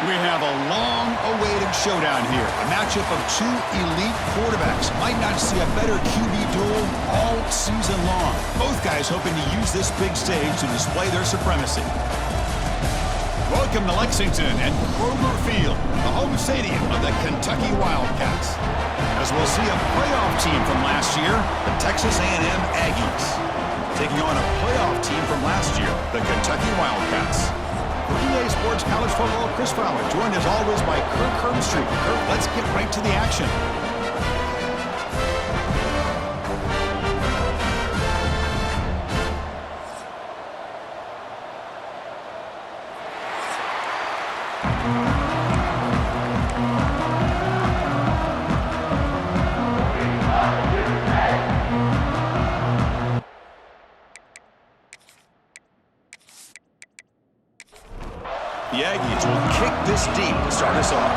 We have a long-awaited showdown here. A matchup of two elite quarterbacks. Might not see a better QB duel all season long. Both guys hoping to use this big stage to display their supremacy. Welcome to Lexington and Kroger Field, the home stadium of the Kentucky Wildcats. As we'll see a playoff team from last year, the Texas A&M Aggies, taking on a playoff team from last year, the Kentucky Wildcats. For EA Sports College Football, Chris Fowler, joined as always by Kirk Herbstreit. Kirk, let's get right to the action. The Aggies will kick this deep to start us off.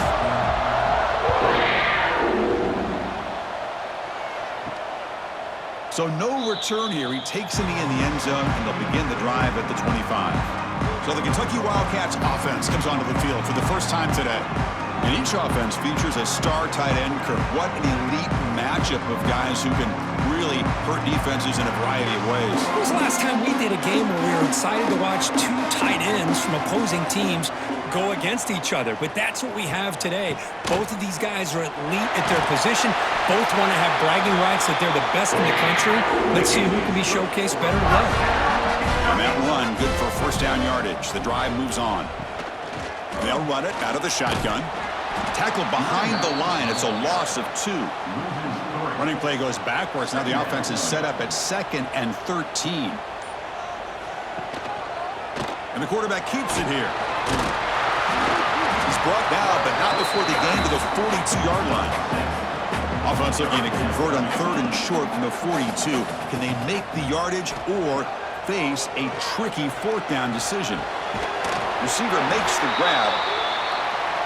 So no return here. He takes a knee in the end zone, and they'll begin the drive at the 25. So the Kentucky Wildcats offense comes onto the field for the first time today. And each offense features a star tight end, Kirk. What an elite matchup of guys who can really hurt defenses in a variety of ways. When was the last time we did a game where we were excited to watch two tight ends from opposing teams go against each other? But that's what we have today. Both of these guys are elite at their position. Both want to have bragging rights that they're the best in the country. Let's see who can be showcased better today. On that run, good for first down yardage. The drive moves on. They'll run it out of the shotgun. Tackled behind the line. It's a loss of 2. Running play goes backwards. Now the offense is set up at 2nd and 13. And the quarterback keeps it here. He's brought down, but not before they gain to the 42-yard line. Offense looking to convert on 3rd and short from the 42. Can they make the yardage or face a tricky 4th down decision? Receiver makes the grab.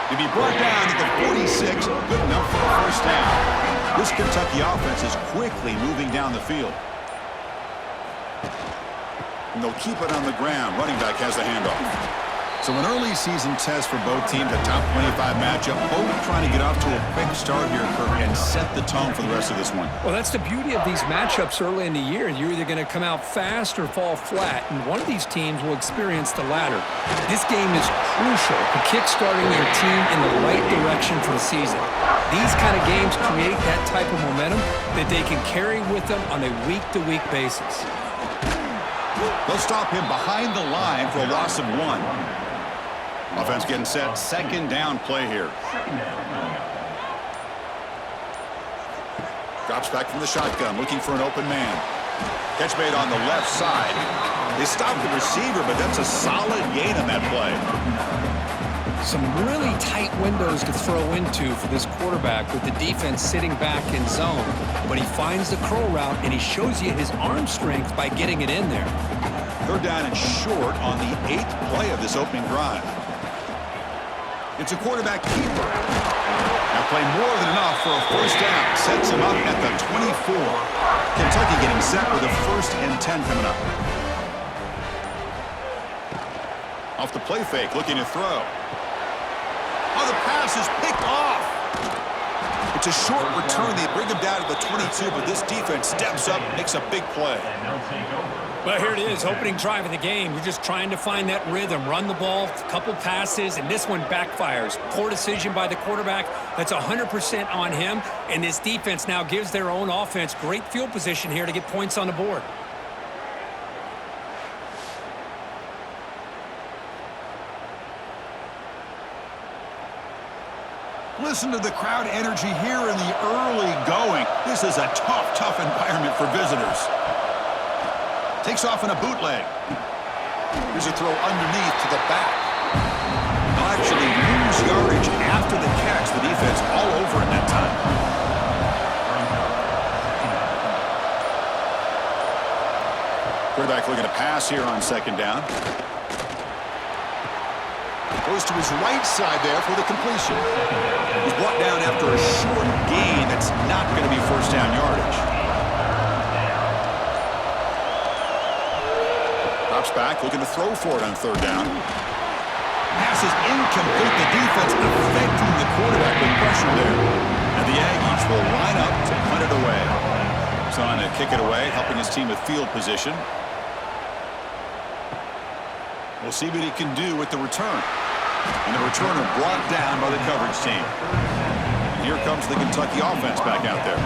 To be brought down to the 46, good enough for a first down. This Kentucky offense is quickly moving down the field. And they'll keep it on the ground. Running back has the handoff. So an early season test for both teams, a top 25 matchup. Both trying to get off to a quick start here, Kirk, and set the tone for the rest of this one. Well, that's the beauty of these matchups early in the year. You're either going to come out fast or fall flat, and one of these teams will experience the latter. This game is crucial to kick-starting your team in the right direction for the season. These kind of games create that type of momentum that they can carry with them on a week-to-week basis. They'll stop him behind the line for a loss of 1. Offense getting set. 2nd down play here. Drops back from the shotgun, looking for an open man. Catch made on the left side. They stop the receiver, but that's a solid gain on that play. Some really tight windows to throw into for this quarterback with the defense sitting back in zone. But he finds the curl route, and he shows you his arm strength by getting it in there. 3rd down and short on the 8th play of this opening drive. It's a quarterback keeper. That play more than enough for a first down. Sets him up at the 24. Kentucky getting set with a 1st and 10 coming up. Off the play fake, looking to throw. Oh, the pass is picked off. It's a short return. They bring him down to the 22, but this defense steps up, makes a big play. Well, here it is, opening drive of the game. You're just trying to find that rhythm, run the ball, a couple passes, and this one backfires. Poor decision by the quarterback. That's 100% on him, and this defense now gives their own offense great field position here to get points on the board. Listen to the crowd energy here in the early going. This is a tough environment for visitors. Takes off in a bootleg. Here's a throw underneath to the back. They'll actually lose yardage after the catch. The defense all over in that time. Quarterback looking to pass here on 2nd down. Goes to his right side there for the completion. He's brought down after a short gain that's not going to be first down yardage. Drops back, looking to throw for it on 3rd down. Pass is incomplete. The defense affecting the quarterback with pressure there. And the Aggies will line up to punt it away. He's on to kick it away, helping his team with field position. We'll see what he can do with the return. And the returner brought down by the coverage team. And here comes the Kentucky offense back out there.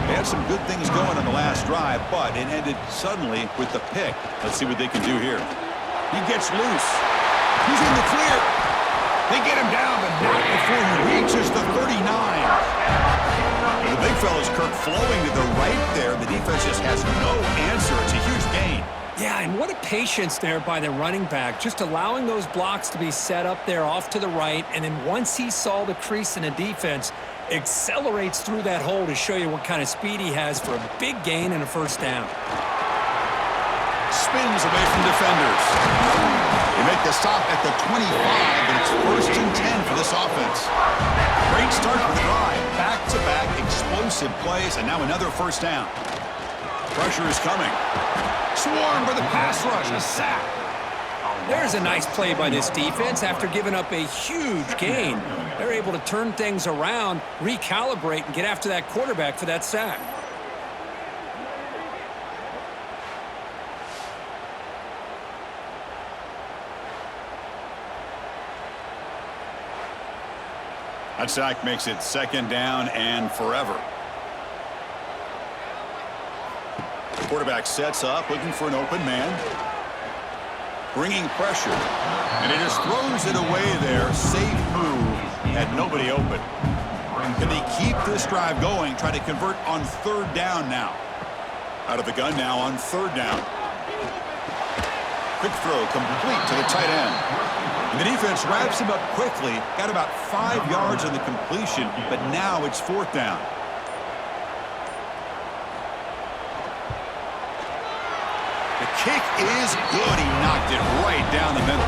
They had some good things going on the last drive, but it ended suddenly with the pick. Let's see what they can do here. He gets loose. He's in the clear. They get him down, but not before he reaches the 39. The big fella's Kirk flowing to the right there. The defense just has no answer. It's a huge gain. Yeah, and what a patience there by the running back, just allowing those blocks to be set up there off to the right, and then once he saw the crease in the defense, accelerates through that hole to show you what kind of speed he has for a big gain and a first down. Spins away from defenders. They make the stop at the 25, but it's 1st and 10 for this offense. Great start for the drive. Back-to-back explosive plays, and now another first down. Pressure is coming. Swarmed by the pass rush, a sack. There's a nice play by this defense. After giving up a huge gain, they're able to turn things around, recalibrate, and get after that quarterback for that sack. That sack makes it 2nd down and forever. Quarterback sets up, looking for an open man. Bringing pressure. And he just throws it away there. Safe move. Had nobody open. Can they keep this drive going? Try to convert on 3rd down now. Out of the gun now on 3rd down. Quick throw complete to the tight end. And the defense wraps him up quickly. Got about 5 yards on the completion, but now it's 4th down. Kick is good. He knocked it right down the middle.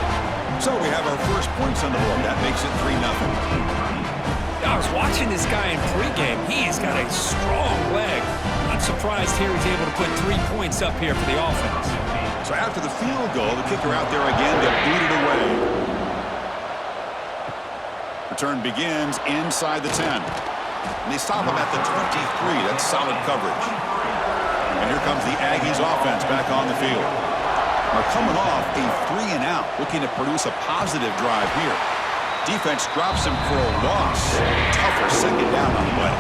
So we have our first points on the board. That makes it 3-0. I was watching this guy in pregame. He's got a strong leg. Not surprised here he's able to put 3 points up here for the offense. So after the field goal, the kicker out there again to boot it away. Return begins inside the 10. And they stop him at the 23. That's solid coverage. And here comes the Aggies offense back on the field. Are coming off a 3-and-out, looking to produce a positive drive here. Defense drops him for a loss. Tougher 2nd down on the way.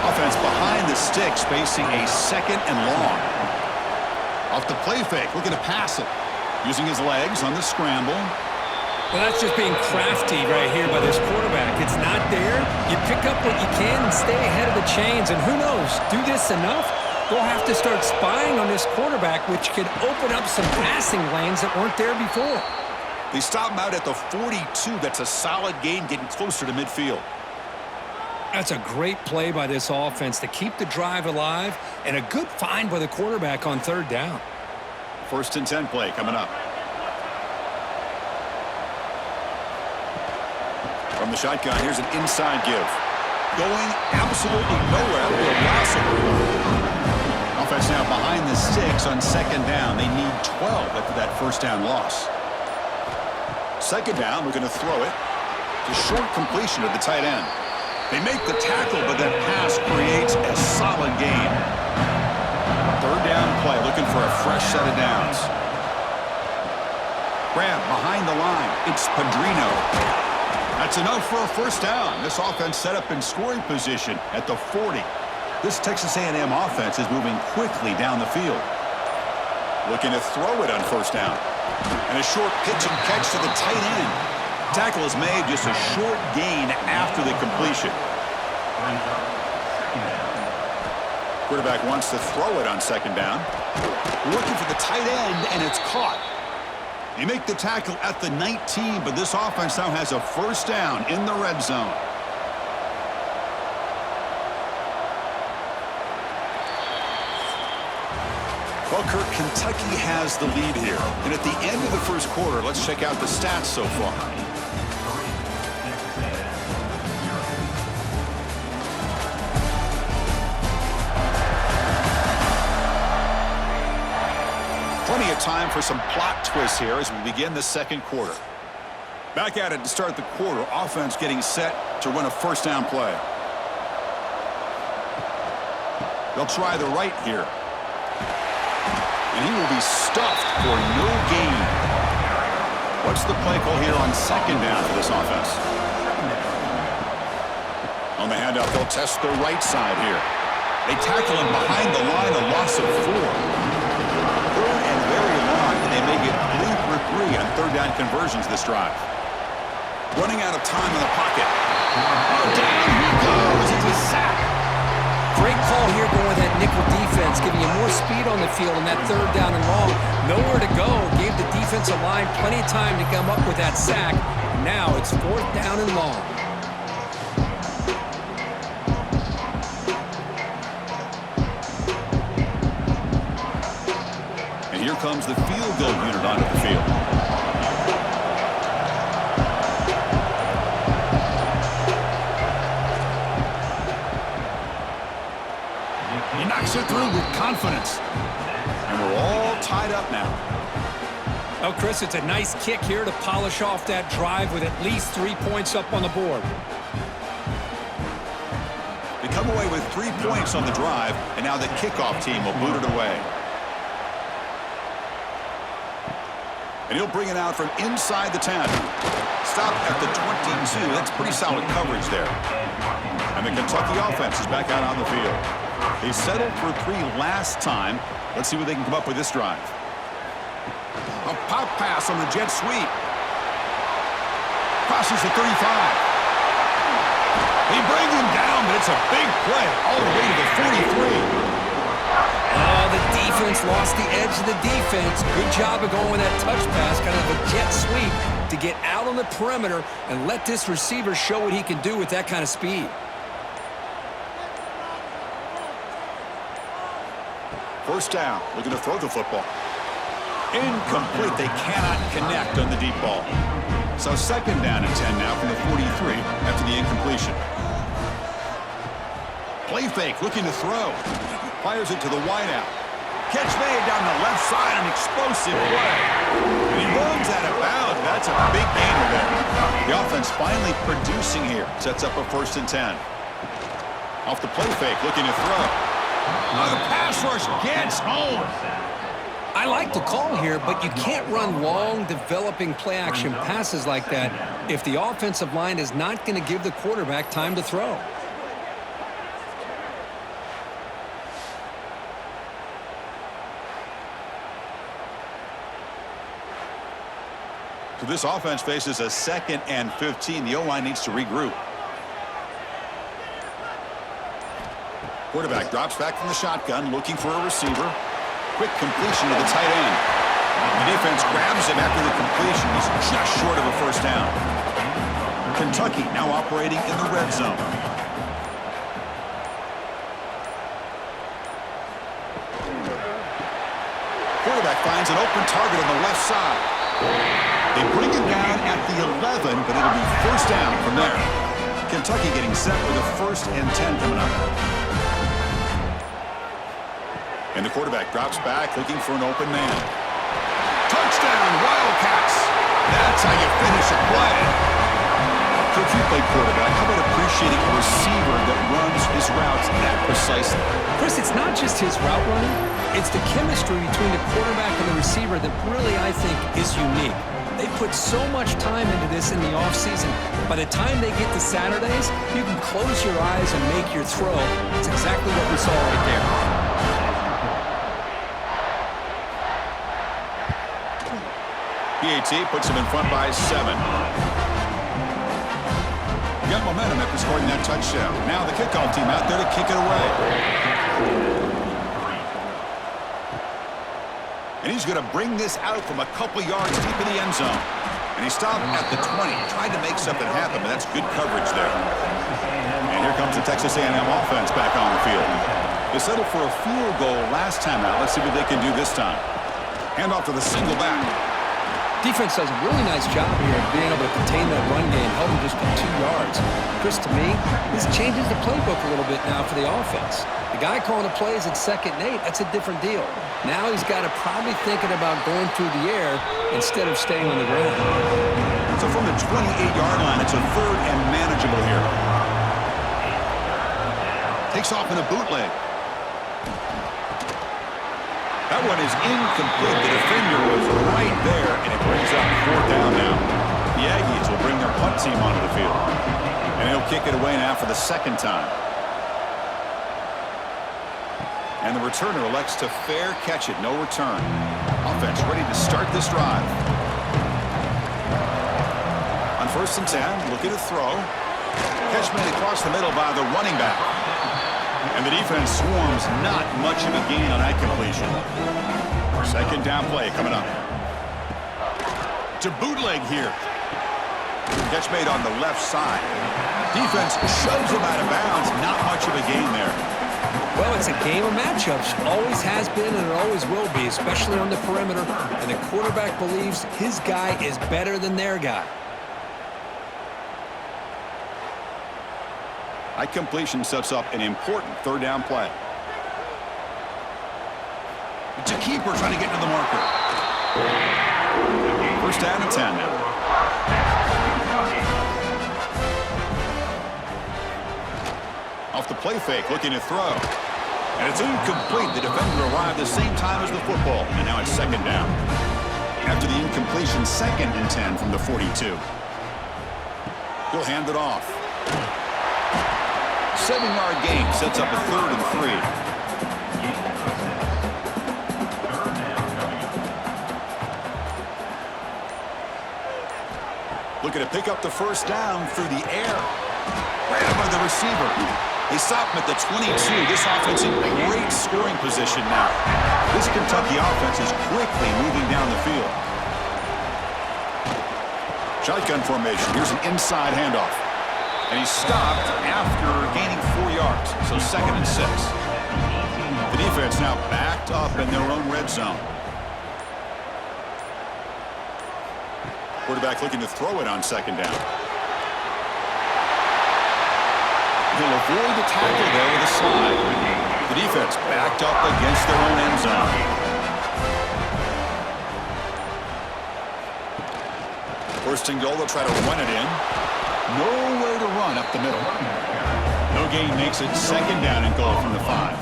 Offense behind the sticks, facing a 2nd and long. Off the play fake, looking to pass it. Using his legs on the scramble. Well, that's just being crafty right here by this quarterback. It's not there. You pick up what you can and stay ahead of the chains. And who knows, do this enough, they'll have to start spying on this quarterback, which could open up some passing lanes that weren't there before. They stop him out at the 42. That's a solid gain, getting closer to midfield. That's a great play by this offense to keep the drive alive, and a good find by the quarterback on 3rd down. 1st and 10 play coming up. From the shotgun, here's an inside give. Going absolutely nowhere for a loss of 1. Offense now behind the sticks on 2nd down. They need 12 after that 1st down loss. 2nd down, we're going to throw it. It's a short completion to the tight end. They make the tackle, but that pass creates a solid gain. 3rd down play, looking for a fresh set of downs. Grab behind the line. It's Padrino. That's enough for a 1st down. This offense set up in scoring position at the 40. This Texas A&M offense is moving quickly down the field. Looking to throw it on 1st down. And a short pitch and catch to the tight end. Tackle is made, just a short gain after the completion. Quarterback wants to throw it on 2nd down. Looking for the tight end, and it's caught. They make the tackle at the 19, but this offense now has a 1st down in the red zone. Well, Kirk, Kentucky has the lead here. And at the end of the 1st quarter, let's check out the stats so far. Plenty of time for some plot twists here as we begin the 2nd quarter. Back at it to start the quarter. Offense getting set to run a first down play. They'll try the right here. And he will be stuffed for no gain. What's the play call here on second down for this offense? On the handoff, they'll test the right side here. They tackle him behind the line, a loss of 4. Third and very long, and they make it 3 for 3 on third down conversions this drive. Running out of time in the pocket. Oh, down he goes. It's a sack. Great call here going with that nickel defense, giving you more speed on the field on that third down and long. Nowhere to go. Gave the defensive line plenty of time to come up with that sack. And now it's fourth down and long. And here comes the field goal unit onto the field. He knocks it through with confidence. And we're all tied up now. Oh, Chris, it's a nice kick here to polish off that drive with at least 3 points up on the board. They come away with 3 points on the drive, and now the kickoff team will boot it away. And he'll bring it out from inside the 10. Stop at the 22. That's pretty solid coverage there. And the Kentucky offense is back out on the field. They settled for 3 last time. Let's see what they can come up with this drive. A pop pass on the jet sweep. Crosses the 35. They bring him down, but it's a big play all the way to the 43. Oh, the defense lost the edge of the defense. Good job of going with that touch pass, kind of a jet sweep to get out on the perimeter and let this receiver show what he can do with that kind of speed. First down, looking to throw the football. Incomplete. They cannot connect on the deep ball. So second down and 10 now from the 43 after the incompletion. Play fake, looking to throw. Fires it to the wideout. Catch made down the left side, an explosive play. And he runs out of bounds. That's a big gainer there. The offense finally producing here. Sets up a first and 10. Off the play fake, looking to throw. The pass rush gets home. I like the call here, but you can't run long, developing play-action passes like that if the offensive line is not going to give the quarterback time to throw. So this offense faces a 2nd and 15. The O-line needs to regroup. Quarterback drops back from the shotgun, looking for a receiver. Quick completion to the tight end. The defense grabs him after the completion. He's just short of a first down. Kentucky now operating in the red zone. Quarterback finds an open target on the left side. They bring him down at the 11, but it'll be first down from there. Kentucky getting set with a first and 10 coming up. And the quarterback drops back, looking for an open man. Touchdown, Wildcats! That's how you finish a play. Coach, you play quarterback. How about appreciating a receiver that runs his routes that precisely? Chris, it's not just his route running. It's the chemistry between the quarterback and the receiver that really, I think, is unique. They put so much time into this in the offseason. By the time they get to Saturdays, you can close your eyes and make your throw. It's exactly what we saw right there. PAT puts him in front by 7. Got momentum after scoring that touchdown. Now the kickoff team out there to kick it away. And he's going to bring this out from a couple yards deep in the end zone. And he stopped at the 20, tried to make something happen, but that's good coverage there. And here comes the Texas A&M offense back on the field. They settled for a field goal last time out. Let's see what they can do this time. Hand off to the single back. Defense does a really nice job here of being able to contain that run game, held them just to 2 yards. Chris, to me, this changes the playbook a little bit now for the offense. The guy calling the plays at 2nd and 8, that's a different deal. Now he's got to probably thinking about going through the air instead of staying on the ground. So So from the 28-yard line, it's a third and manageable here. Takes off in a bootleg. That one is incomplete. The defender was right there, and it brings up fourth down now. The Aggies will bring their punt team onto the field. And he'll kick it away now for the second time. And the returner elects to fair catch it. No return. Offense ready to start this drive. On 1st and 10, looking to throw. Catch made across the middle by the running back. And the defense swarms, not much of a gain on that completion. Second down play coming up. To bootleg here. Catch made on the left side. Defense shoves him out of bounds. Not much of a gain there. Well, it's a game of matchups. Always has been and it always will be, especially on the perimeter. And the quarterback believes his guy is better than their guy. That completion sets up an important third down play. It's a keeper trying to get to the marker. First down and 10 now. Off the play fake, looking to throw. And it's incomplete. The defender arrived the same time as the football. And now it's second down. After the incompletion, 2nd and 10 from the 42. He'll hand it off. 7-yard gain sets up a 3rd and 3. Looking to pick up the first down through the air. Right up by the receiver. They stop him at the 22. This offense in great scoring position now. This Kentucky offense is quickly moving down the field. Shotgun formation. Here's an inside handoff. And he's stopped after gaining 4 yards. So 2nd and 6. The defense now backed up in their own red zone. Quarterback looking to throw it on 2nd down. He'll avoid the tackle there with a slide. The defense backed up against their own end zone. First and goal, they'll try to run it in. Nowhere to run up the middle. No gain makes it 2nd down and goal from the 5.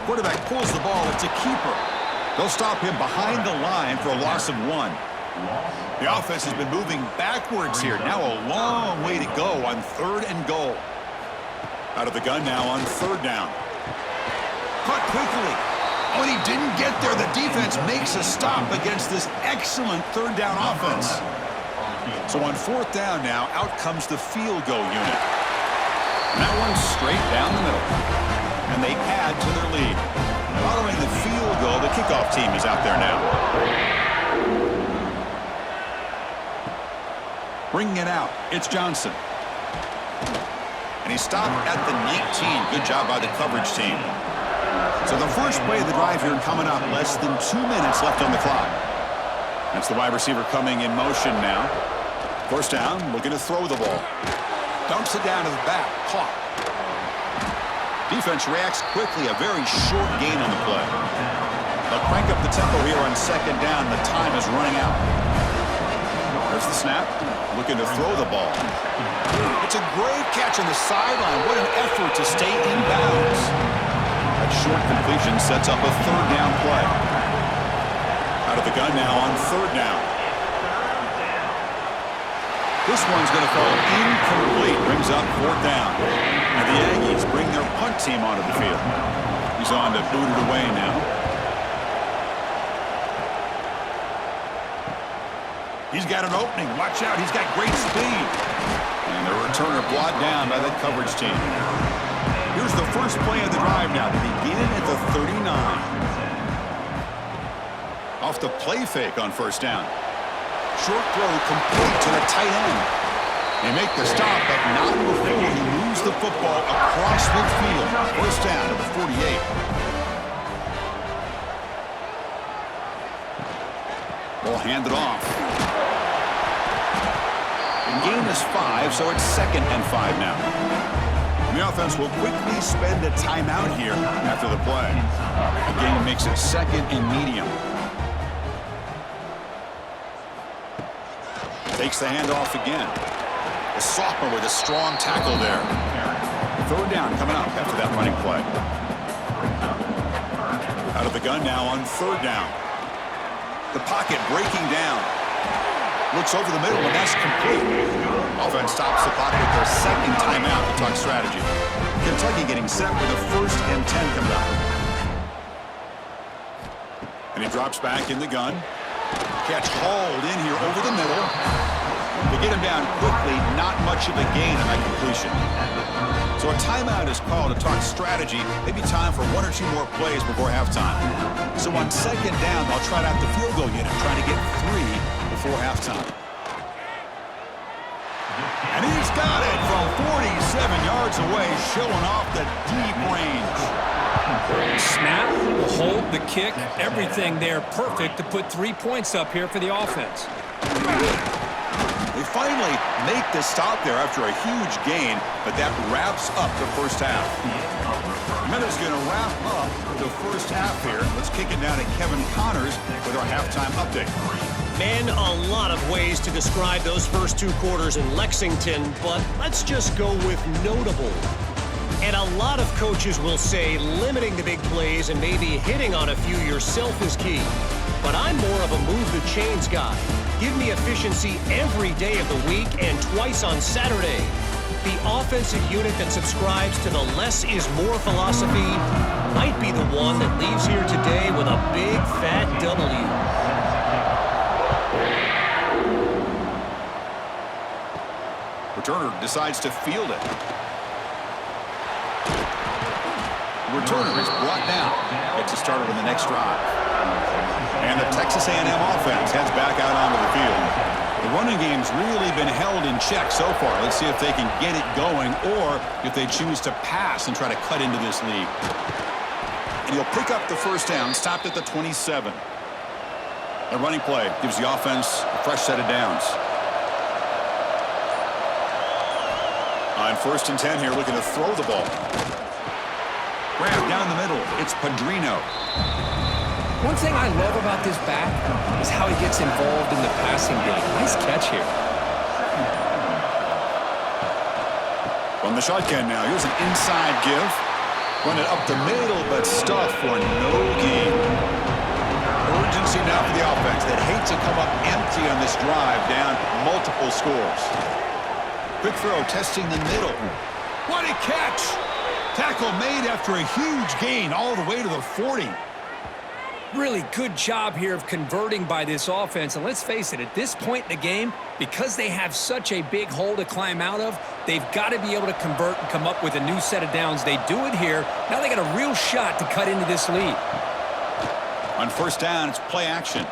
Quarterback pulls the ball. It's a keeper. They'll stop him behind the line for a loss of 1. The offense has been moving backwards here. Now a long way to go on 3rd and goal. Out of the gun now on 3rd down. Caught quickly. Oh, and he didn't get there. The defense makes a stop against this excellent 3rd down offense. So on 4th down now, out comes the field goal unit. And that one's straight down the middle. And they add to their lead. Following the field goal, the kickoff team is out there now. Bringing it out, it's Johnson. And he stopped at the 19. Good job by the coverage team. So the first play of the drive here coming up, less than 2 minutes left on the clock. That's the wide receiver coming in motion now. First down, looking to throw the ball. Dumps it down to the back, caught. Defense reacts quickly, a very short gain on the play. They'll crank up the tempo here on 2nd down. The time is running out. There's the snap, looking to throw the ball. It's a great catch on the sideline. What an effort to stay in bounds. That short completion sets up a 3rd down play. Out of the gun now on 3rd down. This one's going to fall incomplete. Brings up 4th down. And the Aggies bring their punt team onto the field. He's on to boot it away now. He's got an opening. Watch out. He's got great speed. And the returner brought down by that coverage team. Here's the first play of the drive now. They begin at the 39. Off the play fake on 1st down. Short throw complete to the tight end. They make the stop, but not before he moves the football across midfield. First down to the 48. Ball handed off. And gain is 5, so it's 2nd and 5 now. The offense will quickly spend a timeout here after the play. The game makes it 2nd and medium. Takes the handoff again. The sophomore with a strong tackle there. Third down coming up after that running play. Out of the gun now on third down. The pocket breaking down. Looks over the middle, and that's complete. Offense stops the clock with their second timeout to talk strategy. Kentucky getting set with a 1st and 10 coming up. And he drops back in the gun. Catch hauled in here over the middle. They get him down quickly, not much of a gain on that completion. So a timeout is called to talk strategy. Maybe time for 1 or 2 more plays before halftime. So on second down, they'll try out the field goal unit, trying to get 3 before halftime. And he's got it from 47 yards away, showing off the deep range. Snap, the hold, the kick, everything there perfect to put 3 points up here for the offense. They finally make the stop there after a huge gain, but that wraps up the first half. Minutes going to wrap up the first half here. Let's kick it down to Kevin Connors with our halftime update. Man, a lot of ways to describe those first 2 quarters in Lexington, but let's just go with notable. And a lot of coaches will say limiting the big plays and maybe hitting on a few yourself is key. But I'm more of a move the chains guy. Give me efficiency every day of the week and twice on Saturday. The offensive unit that subscribes to the less is more philosophy might be the one that leaves here today with a big fat W. Returner decides to field it. Returner is brought down. Gets it started on the next drive. And the Texas A&M offense heads back out onto the field. The running game's really been held in check so far. Let's see if they can get it going or if they choose to pass and try to cut into this lead. And he'll pick up the first down, stopped at the 27. The running play gives the offense a fresh set of downs. On 1st and 10 here, looking to throw the ball. Grab down the middle. It's Padrino. One thing I love about this back is how he gets involved in the passing game. Nice catch here. From the shotgun now, here's an inside give. Run it up the middle, but stuff for no gain. Urgency now for the offense that hates to come up empty on this drive, down multiple scores. Quick throw, testing the middle. What a catch! Tackle made after a huge gain all the way to the 40. Really good job here of converting by this offense. And let's face it, at this point in the game, because they have such a big hole to climb out of, they've got to be able to convert and come up with a new set of downs. They do it here. Now they got a real shot to cut into this lead. On 1st down, it's play action.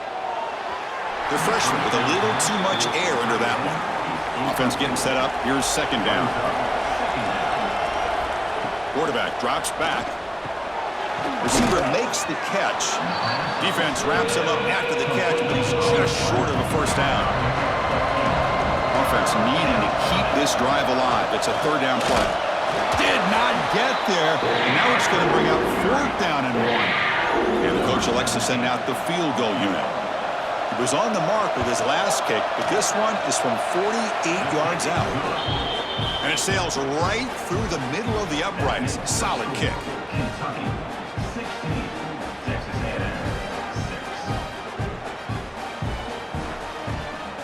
The freshman with a little too much air under that one. Offense getting set up. Here's 2nd down. Quarterback drops back. Receiver makes the catch. Defense wraps him up after the catch, but he's just short of the 1st down. Offense needing to keep this drive alive. It's a 3rd down play. Did not get there. And now it's going to bring up 4th down and 1. And the coach elects to send out the field goal unit. He was on the mark with his last kick, but this one is from 48 yards out. And it sails right through the middle of the uprights. Solid kick.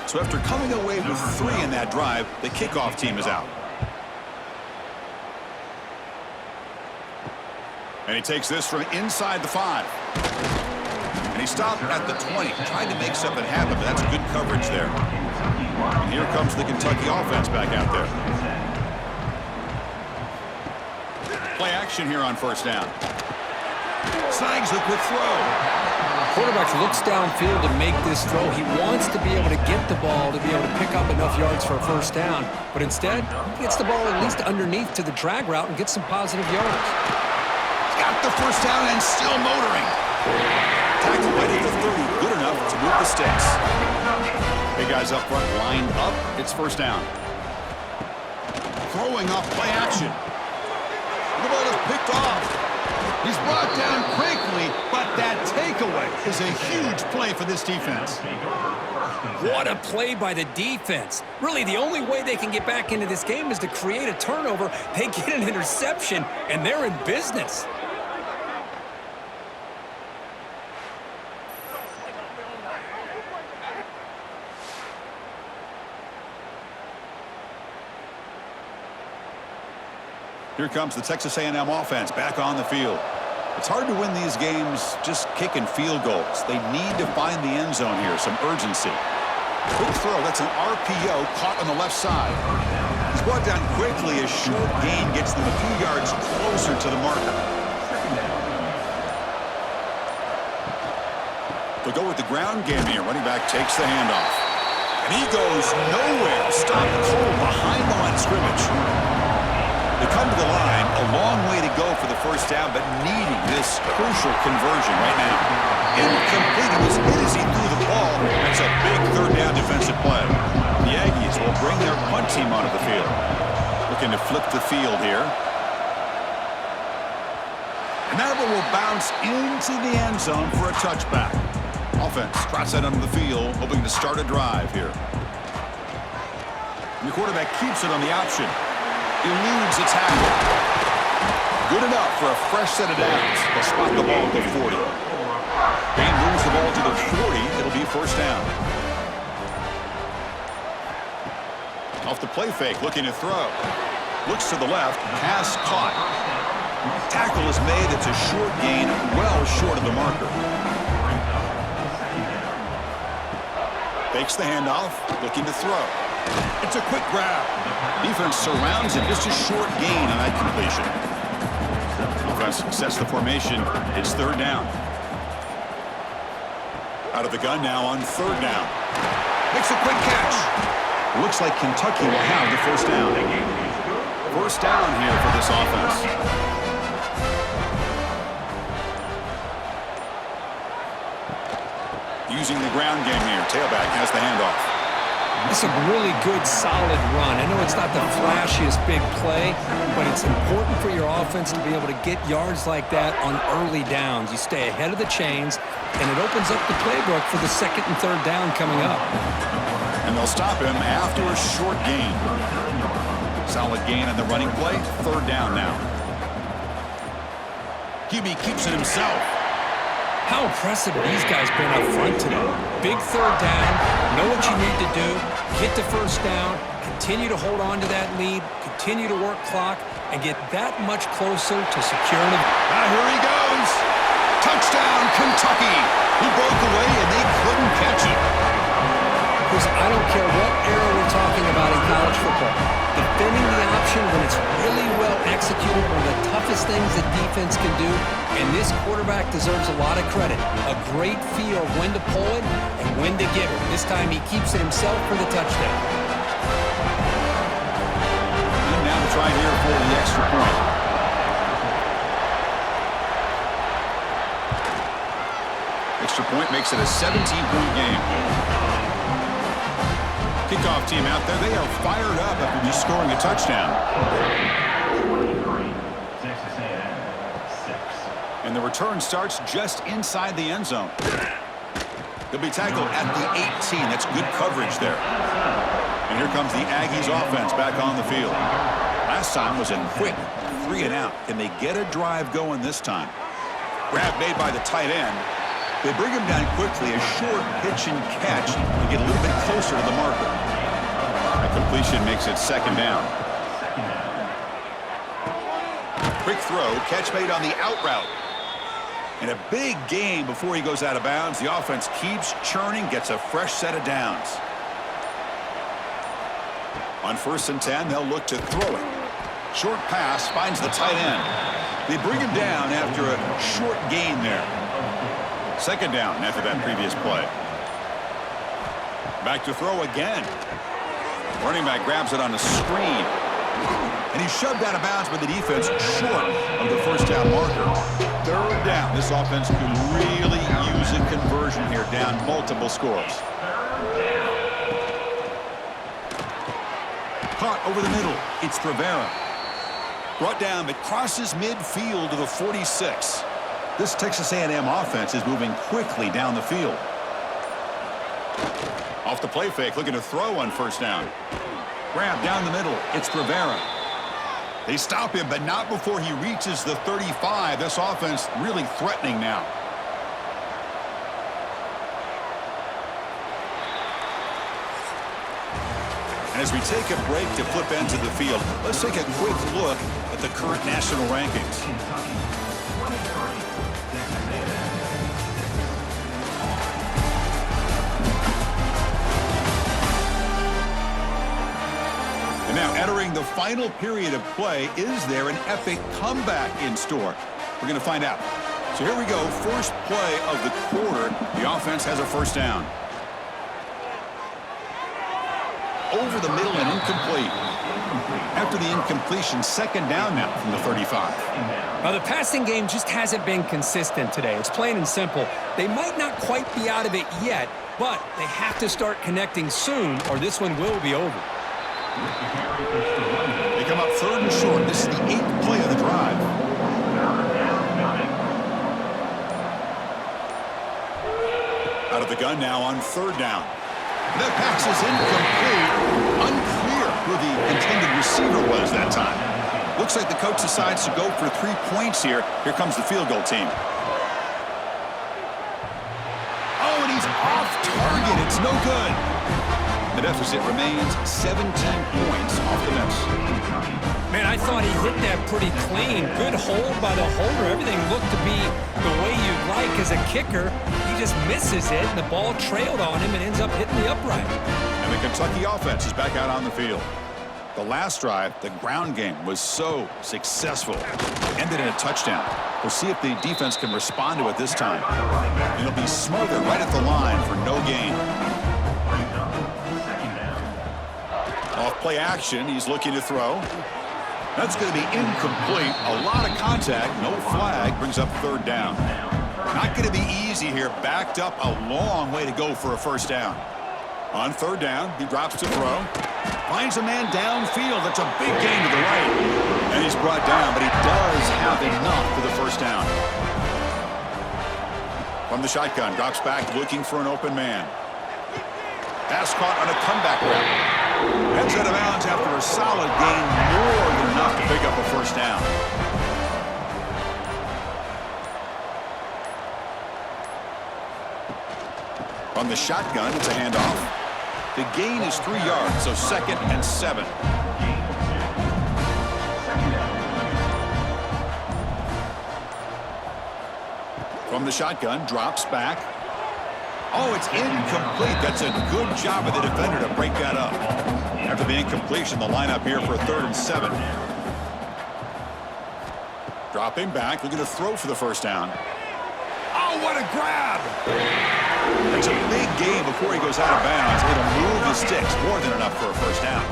So after coming away with 3 in that drive, the kickoff team is out. And he takes this from inside the 5. And he stopped at the 20. Tried to make something happen, but that's good coverage there. And here comes the Kentucky offense back out there. Play action here on 1st down. Snags a quick throw. Quarterback looks downfield to make this throw. He wants to be able to get the ball to be able to pick up enough yards for a 1st down. But instead, he gets the ball at least underneath to the drag route and gets some positive yards. Got the 1st down and still motoring. Tackle right at the 30. Good enough to move the sticks. Big guys up front lined up. It's 1st down. Throwing off play action. The ball is picked off. He's brought down quickly, but That takeaway is a huge play for this defense. What a play by the defense. Really, the only way they can get back into this game is to create a turnover. They get an interception, and they're in business. Here comes the Texas A&M offense back on the field. It's hard to win these games just kicking field goals. They need to find the end zone here, some urgency. Quick throw, that's an RPO caught on the left side. He's brought down quickly. A short gain gets them a few yards closer to the marker. They'll go with the ground game here. Running back takes the handoff. And he goes nowhere. Stopped cold behind the line of scrimmage. They come to the line, a long way to go for the first down, but needing this crucial conversion right now. Incomplete. It was easy through the ball. That's a big third down defensive play. The Aggies will bring their punt team onto the field. Looking to flip the field here. And that one will bounce into the end zone for a touchback. Offense trots that onto the field, hoping to start a drive here. And the quarterback keeps it on the option. Eludes a tackle. Good enough for a fresh set of downs. They'll spot the ball at the 40. Bain moves the ball to the 40. It'll be first down. Off the play fake, looking to throw. Looks to the left. Pass caught. Tackle is made. It's a short gain, well short of the marker. Fakes the handoff. Looking to throw. It's a quick grab. Defense surrounds him. Just a short gain on that completion. Offense sets the formation. It's third down. Out of the gun now on third down. Makes a quick catch. Looks like Kentucky will have the first down. First down here for this offense. Using the ground game here. Tailback has the handoff. It's a really good, solid run. I know it's not the flashiest big play, but it's important for your offense to be able to get yards like that on early downs. You stay ahead of the chains, and it opens up the playbook for the second and third down coming up. And they'll stop him after a short gain. Solid gain on the running play. Third down now. QB keeps it himself. How impressive have these guys been up front today? Big third down, know what you need to do, get the first down, continue to hold on to that lead, continue to work clock, and get that much closer to securing it. Here he goes. Touchdown, Kentucky. He broke away, and they couldn't catch it. Because I don't care what era we're talking about in college football. Defending the option when it's really well executed, one of the toughest things that defense can do, and this quarterback deserves a lot of credit. A great feel of when to pull it and when to give it. This time he keeps it himself for the touchdown. And now to try here for the extra point. Extra point makes it a 17-point game. Kickoff team out there. They are fired up after just scoring a touchdown. And the return starts just inside the end zone. They'll be tackled at the 18. That's good coverage there. And here comes the Aggies offense back on the field. Last time was a quick 3 and out. Can they get a drive going this time? Grab made by the tight end. They bring him down quickly. A short pitch and catch to get a little bit closer to the marker. That completion makes it second down. Quick throw. Catch made on the out route. And a big gain before he goes out of bounds. The offense keeps churning, gets a fresh set of downs. On 1st and 10, they'll look to throw it. Short pass finds the tight end. They bring him down after a short gain there. Second down after that previous play. Back to throw again. Running back grabs it on the screen. And he's shoved out of bounds by the defense short of the first down marker. Third down. This offense could really use a conversion here, down multiple scores. Caught over the middle. It's Rivera. Brought down, but crosses midfield to the 46. This Texas A&M offense is moving quickly down the field. Off the play fake, looking to throw on first down. Grab down the middle. It's Rivera. They stop him, but not before he reaches the 35. This offense really threatening now. And as we take a break to flip into the field, let's take a quick look at the current national rankings. And now entering the final period of play, is there an epic comeback in store? We're going to find out. So here we go, first play of the quarter. The offense has a first down. Over the middle and incomplete. After the incompletion, second down now from the 35. Now, the passing game just hasn't been consistent today. It's plain and simple. They might not quite be out of it yet, but they have to start connecting soon or this one will be over. They come up third and short. This is the 8th play of the drive. Out of the gun now on third down. That pass is incomplete. Unclear who the intended receiver was that time. Looks like the coach decides to go for 3 points here. Here comes the field goal team. Oh, and he's off target. It's no good. The deficit remains 17 points off the miss. Man, I thought he hit that pretty clean. Good hold by the holder. Everything looked to be the way you'd like as a kicker. He just misses it, and the ball trailed on him and ends up hitting the upright. And the Kentucky offense is back out on the field. The last drive, the ground game, was so successful. Ended in a touchdown. We'll see if the defense can respond to it this time. It'll be smothered right at the line for no gain. Off play action, he's looking to throw. That's going to be incomplete. A lot of contact, no flag, brings up third down. Not going to be easy here. Backed up a long way to go for a first down. On third down, he drops to throw. Finds a man downfield. That's a big gain to the right. And he's brought down, but he does have enough for the first down. From the shotgun, drops back looking for an open man. Pass caught on a comeback route. Heads out of bounds after a solid gain, more than enough to pick up a first down. From the shotgun, it's a handoff. The gain is 3 yards, so 2nd and 7. From the shotgun, drops back. Oh, it's incomplete. That's a good job of the defender to break that up. After the incompletion, the lineup here for 3rd and 7. Dropping back, looking to throw for the first down. Oh, what a grab! That's a big gain before he goes out of bounds. It'll move the sticks, more than enough for a first down.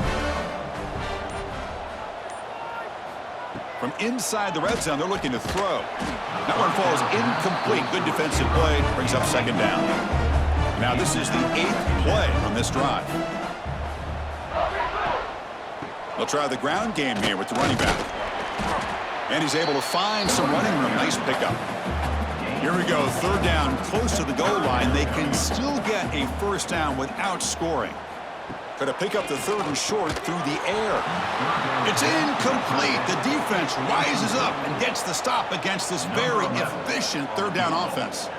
From inside the red zone, they're looking to throw. That one falls incomplete. Good defensive play, brings up second down. Now this is the 8th play on this drive. They'll try the ground game here with the running back. And he's able to find some running room. Nice pickup. Here we go, third down, close to the goal line. They can still get a first down without scoring. Got to pick up the 3rd and short through the air. It's incomplete. The defense rises up and gets the stop against this very efficient third down offense.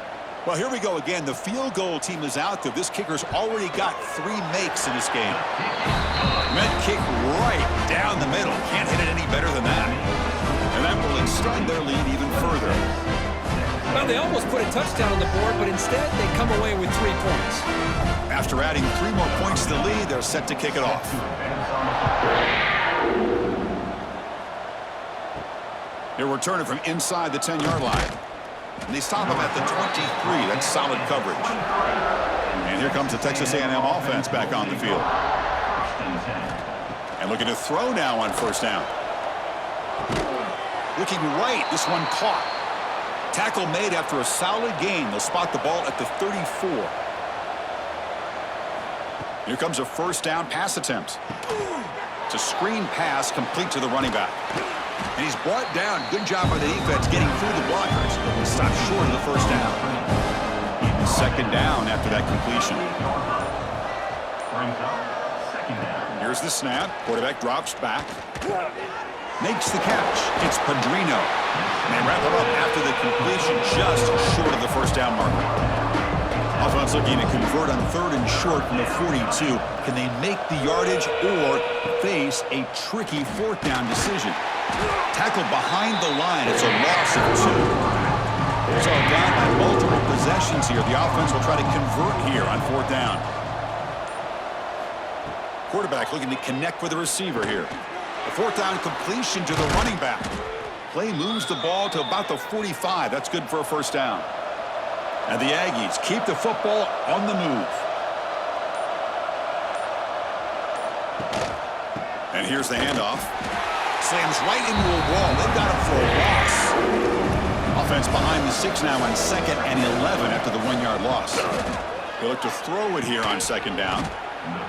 Well, here we go again. The field goal team is out there. This kicker's already got 3 makes in this game. Meant kick right down the middle. Can't hit it any better than that. And that will extend their lead even further. Well, they almost put a touchdown on the board, but instead they come away with 3 points. After adding 3 more points to the lead, they're set to kick it off. They're returning from inside the 10-yard line. And they stop him at the 23. That's solid coverage. And here comes the Texas A&M offense back on the field. And looking to throw now on first down. Looking right, this one caught. Tackle made after a solid gain. They'll spot the ball at the 34. Here comes a first down pass attempt. It's a screen pass complete to the running back. And he's brought down. Good job by the defense getting through the blockers. Stopped short of the first down. Second down after that completion. Here's the snap. Quarterback drops back. Makes the catch. It's Padrino. And they wrap it up after the completion just short of the first down marker. Offense looking to convert on third and short from the 42. Can they make the yardage or face a tricky fourth down decision? Tackle behind the line. It's a loss of 2. So down by multiple possessions here. The offense will try to convert here on fourth down. Quarterback looking to connect with the receiver here. A fourth down completion to the running back. Play moves the ball to about the 45. That's good for a first down. And the Aggies keep the football on the move. And here's the handoff. Slams right into a wall. They've got him for a loss. Offense behind the 6 now on 2nd and 11 after the 1-yard loss. They look to throw it here on 2nd down.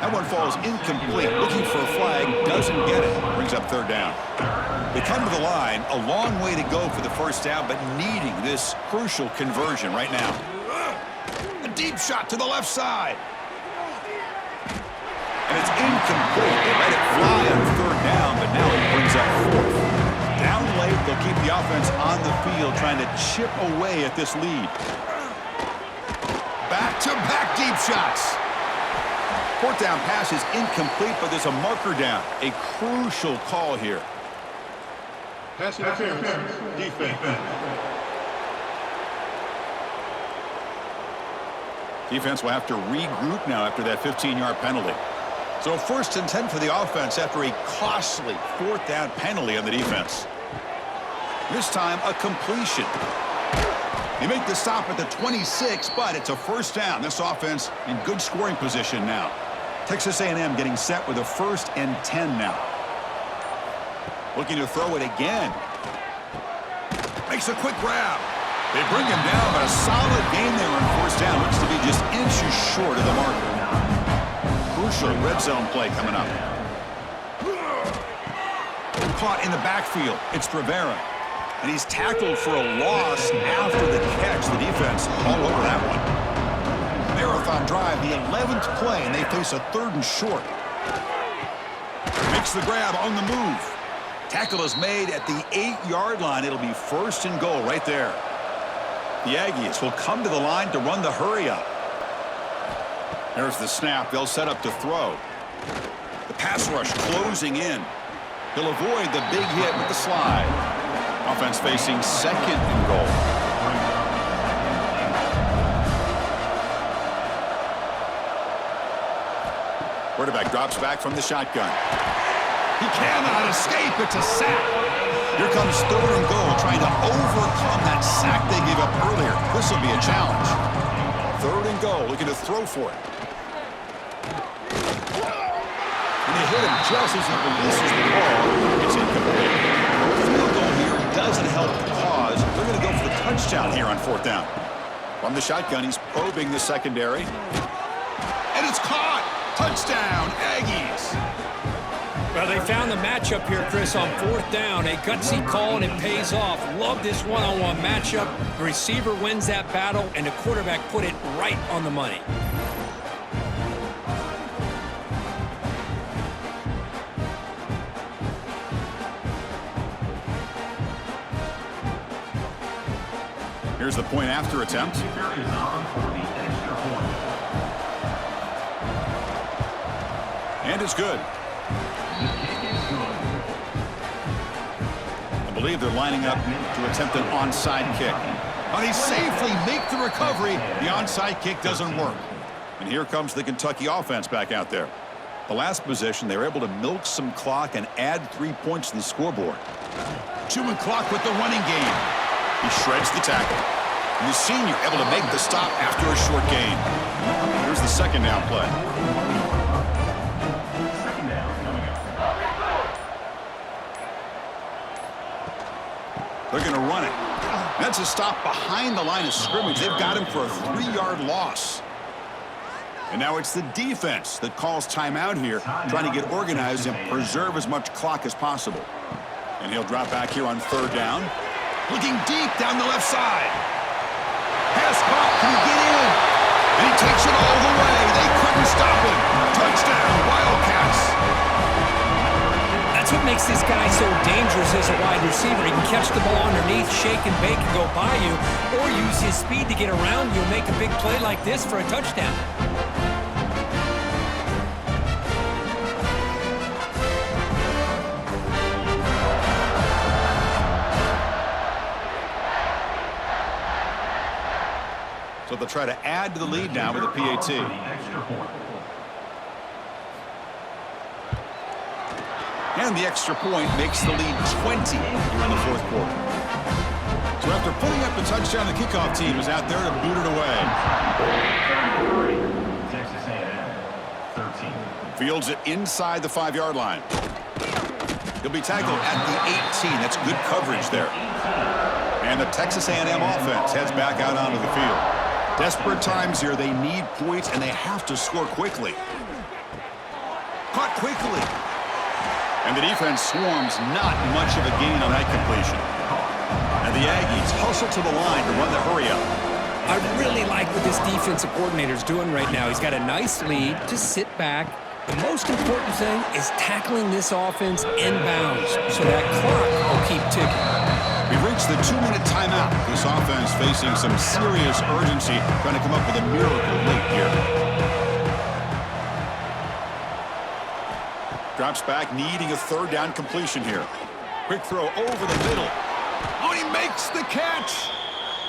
That one falls incomplete. Looking for a flag. Doesn't get it. Brings up 3rd down. They come to the line. A long way to go for the first down, but needing this crucial conversion right now. A deep shot to the left side. And it's incomplete. They let it fly on 3rd down, but now it brings up 4th. Down late, they'll keep the offense on the field trying to chip away at this lead. Back-to-back deep shots. 4th down pass is incomplete, but there's a marker down. A crucial call here. Pass interference. Defense. Defense will have to regroup now after that 15-yard penalty. So 1st and 10 for the offense after a costly 4th down penalty on the defense. This time, a completion. They make the stop at the 26, but it's a first down. This offense in good scoring position now. Texas A&M getting set with a 1st and 10 now. Looking to throw it again. Makes a quick grab. They bring him down, but a solid game there on 1st down. Looks to be just inches short of the marker. Crucial red zone play coming up. Caught in the backfield. It's Rivera. And he's tackled for a loss after the catch. The defense all over that one. Marathon drive, the 11th play, and they face a 3rd and short. Makes the grab on the move. Tackle is made at the 8-yard line. It'll be 1st and goal right there. The Aggies will come to the line to run the hurry up. There's the snap. They'll set up to throw. The pass rush closing in. He'll avoid the big hit with the slide. Offense facing 2nd and goal. Quarterback drops back from the shotgun. He cannot escape. It's a sack. Here comes 3rd and goal, trying to overcome that sack they gave up earlier. This will be a challenge. 3rd and goal, looking to throw for it. And they hit him just as he releases the ball. It's incomplete. Field goal here doesn't help the cause. They're going to go for the touchdown here on 4th down. From the shotgun, he's probing the secondary. And it's caught. Touchdown, Aggies. Well, they found the matchup here, Chris, on 4th down. A gutsy call, and it pays off. Love this one-on-one matchup. The receiver wins that battle, and the quarterback put it right on the money. Here's the point after attempt. And it's good. I believe they're lining up to attempt an onside kick. But he safely makes the recovery. The onside kick doesn't work. And here comes the Kentucky offense back out there. The last possession, they were able to milk some clock and add 3 points to the scoreboard. Chewing clock with the running game. He shreds the tackle. And the senior able to make the stop after a short gain. Here's the 2nd down play. They're going to run it. That's a stop behind the line of scrimmage. They've got him for a 3-yard loss. And now it's the defense that calls timeout here, trying to get organized and preserve as much clock as possible. And he'll drop back here on third down. Looking deep down the left side. Pass caught. Can he get in? And he takes it all the way. They couldn't stop him. Touchdown, Wildcats. That's what makes this guy so dangerous as a wide receiver. He can catch the ball underneath, shake and bake and go by you, or use his speed to get around you and make a big play like this for a touchdown. So they'll try to add to the lead now with a PAT. And the extra point makes the lead 20 here in the fourth quarter. So after putting up a touchdown, the kickoff team is out there to boot it away. Texas A&M, 13. Fields it inside the 5-yard line. He'll be tackled at the 18. That's good coverage there. And the Texas A&M offense heads back out onto the field. Desperate times here. They need points, and they have to score quickly. Caught quickly. And the defense swarms, not much of a gain on that completion. And the Aggies hustle to the line to run the hurry up. I really like what this defensive coordinator is doing right now. He's got a nice lead. Just sit back. The most important thing is tackling this offense inbounds so that clock will keep ticking. We've reached the 2-minute timeout. This offense facing some serious urgency, trying to come up with a miracle late here. Drops back, needing a third down completion here. Quick throw over the middle. Oh, he makes the catch!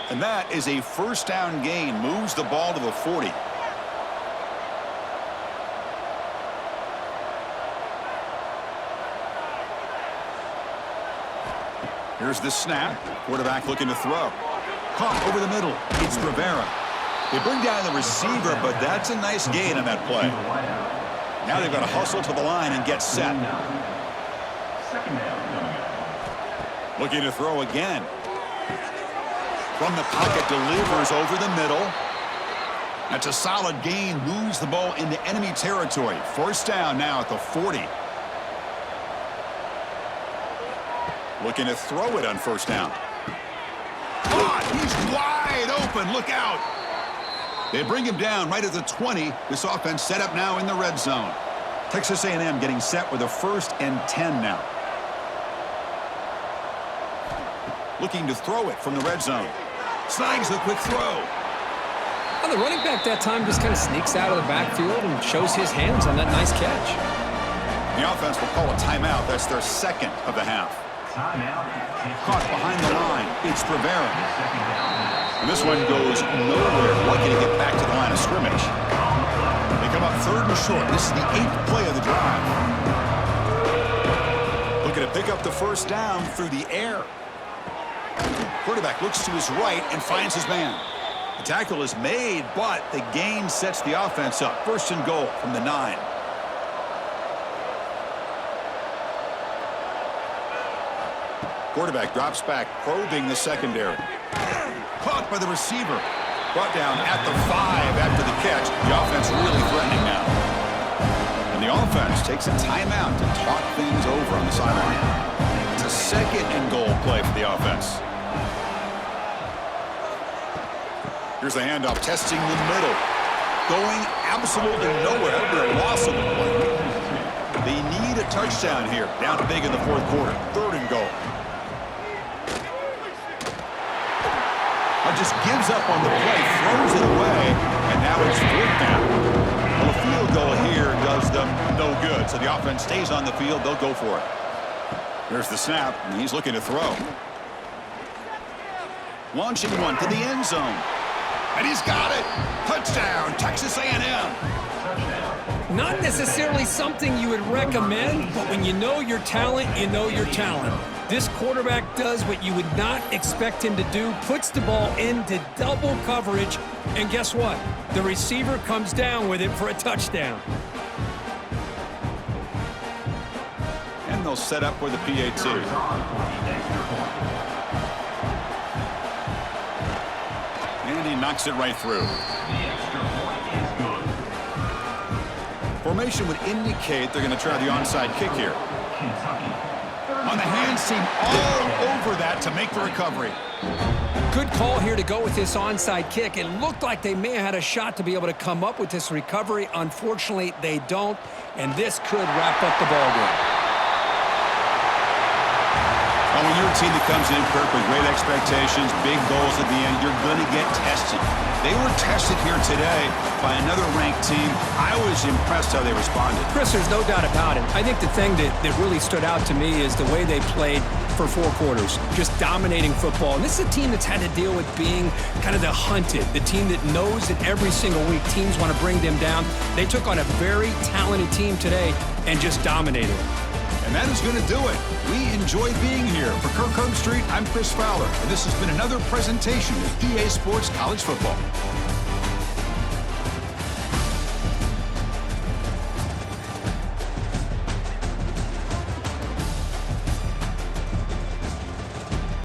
And that is a first down gain. Moves the ball to the 40. Here's the snap. Quarterback looking to throw. Caught over the middle. It's Rivera. They bring down the receiver, but that's a nice gain on that play. Now they've got to hustle to the line and get set. Looking to throw again. From the pocket, delivers over the middle. That's a solid gain. Moves the ball into enemy territory. First down now at the 40. Looking to throw it on first down. Caught! He's wide open. Look out. They bring him down right at the 20. This offense set up now in the red zone. Texas A&M getting set with a 1st and 10 now. Looking to throw it from the red zone. Snags the quick throw. Well, the running back that time just kind of sneaks out of the backfield and shows his hands on that nice catch. The offense will call a timeout. That's their second of the half. Caught behind the line. It's Rivera. And this one goes nowhere. Lucky to get back to the line of scrimmage. They come up 3rd and short. This is the 8th play of the drive. Looking to pick up the first down through the air. Quarterback looks to his right and finds his man. The tackle is made, but the gain sets the offense up. 1st and goal from the 9. Quarterback drops back, probing the secondary. Caught by the receiver. Brought down at the 5 after the catch. The offense really threatening now. And the offense takes a timeout to talk things over on the sideline. It's a 2nd and goal play for the offense. Here's the handoff, testing the middle. Going absolutely nowhere. That would be a loss of the play. They need a touchdown here. Down big in the 4th quarter. 3rd and goal. Just gives up on the play, throws it away, and now it's 4th down. Well, a field goal here does them no good, so the offense stays on the field. They'll go for it. Here's the snap, and he's looking to throw. Launching one to the end zone. And he's got it. Touchdown, Texas A&M. Not necessarily something you would recommend, but when you know your talent, you know your talent. This quarterback does what you would not expect him to do, puts the ball into double coverage, and guess what? The receiver comes down with it for a touchdown. And they'll set up with a PAT. And he knocks it right through. Formation would indicate they're going to try the onside kick here. Kentucky, 30 On the hands team all over that to make the recovery. Good call here to go with this onside kick. It looked like they may have had a shot to be able to come up with this recovery. Unfortunately, they don't, and this could wrap up the ballgame. Well, when you're a team that comes in, Kirk, with great expectations, big goals at the end, you're going to get tested. They were tested here today by another ranked team. I was impressed how they responded. Chris, there's no doubt about it. I think the thing that really stood out to me is the way they played for 4 quarters, just dominating football. And this is a team that's had to deal with being kind of the hunted, the team that knows that every single week teams want to bring them down. They took on a very talented team today and just dominated. And that is going to do it. We enjoy being here. For Kirk Herbstreit, I'm Chris Fowler, and this has been another presentation of EA Sports College Football.